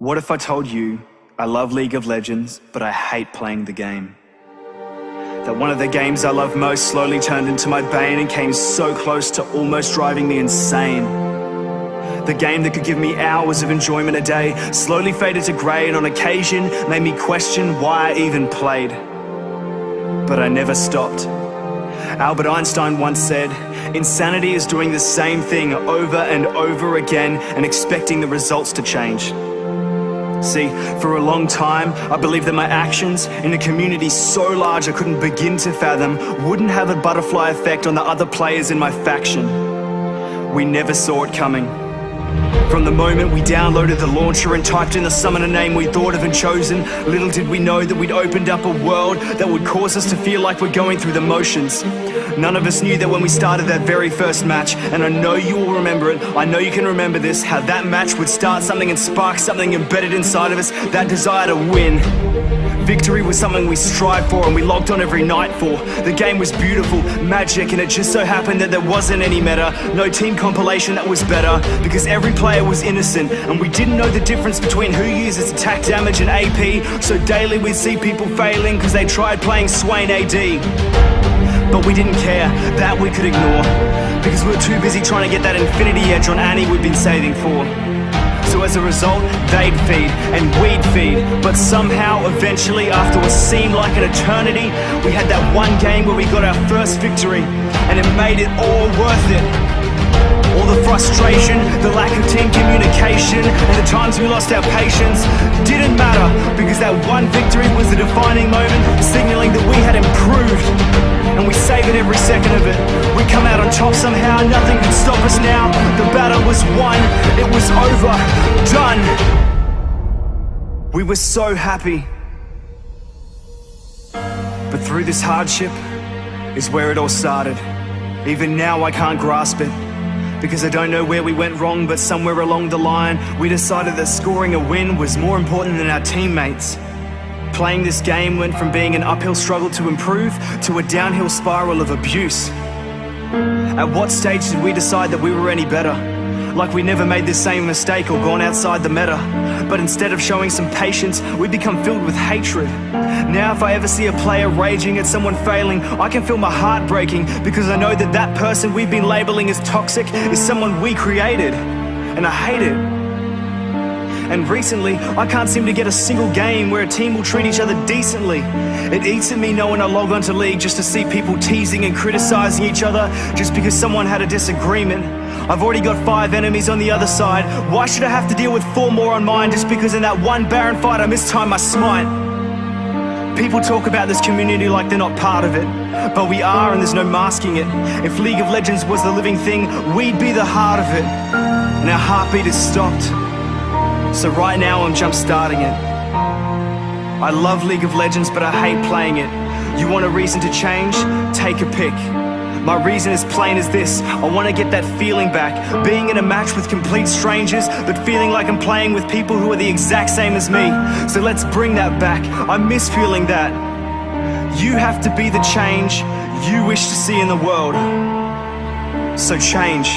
What if I told you I love League of Legends, but I hate playing the game? That one of the games I love most slowly turned into my bane and came so close to almost driving me insane. The game that could give me hours of enjoyment a day slowly faded to grey and on occasion made me question why I even played. But I never stopped. Albert Einstein once said, "Insanity is doing the same thing over and over again and expecting the results to change." See, for a long time, I believed that my actions in a community so large I couldn't begin to fathom wouldn't have a butterfly effect on the other players in my faction. We never saw it coming. From the moment we downloaded the launcher and typed in the summoner name we thought of and chosen, little did we know that we'd opened up a world that would cause us to feel like we're going through the motions. None of us knew that when we started that very first match, and I know you will remember it, I know you can remember this, how that match would start something and spark something embedded inside of us, that desire to win. Victory was something we strived for and we logged on every night for. The game was beautiful, magic, and it just so happened that there wasn't any meta, no team compilation that was better, because every player was innocent and we didn't know the difference between who uses attack damage and AP, so daily we'd see people failing because they tried playing Swain AD. But we didn't care, that we could ignore, because we were too busy trying to get that infinity edge on Annie we'd been saving for. So as a result, they'd feed and we'd feed, but somehow, eventually, after what seemed like an eternity, we had that one game where we got our first victory, and it made it all worth it. All the frustration, the lack of team communication, and the times we lost our patience didn't matter, because that one victory was the defining moment, signaling that we had improved, and we savored every second of it. We come out on top somehow, nothing could stop us now. The battle was won, it was over, done. We were so happy. But through this hardship is where it all started. Even now I can't grasp it, because I don't know where we went wrong, but somewhere along the line we decided that scoring a win was more important than our teammates. Playing this game went from being an uphill struggle to improve to a downhill spiral of abuse. At what stage did we decide that we were any better? Like we never made the same mistake or gone outside the meta. But instead of showing some patience, we become filled with hatred. Now if I ever see a player raging at someone failing, I can feel my heart breaking, because I know that that person we've been labeling as toxic is someone we created. And I hate it. And recently, I can't seem to get a single game where a team will treat each other decently. It eats at me knowing I log onto League just to see people teasing and criticizing each other just because someone had a disagreement. I've already got 5 enemies on the other side. Why should I have to deal with 4 more on mine just because in that one Baron fight I mistimed my smite? People talk about this community like they're not part of it, but we are, and there's no masking it. If League of Legends was the living thing, we'd be the heart of it. And our heartbeat is stopped. So right now I'm jump starting it. I love League of Legends, but I hate playing it. You want a reason to change? Take a pick. My reason is plain as this: I want to get that feeling back, being in a match with complete strangers, but feeling like I'm playing with people who are the exact same as me. So let's bring that back. I miss feeling that. You have to be the change you wish to see in the world. So change.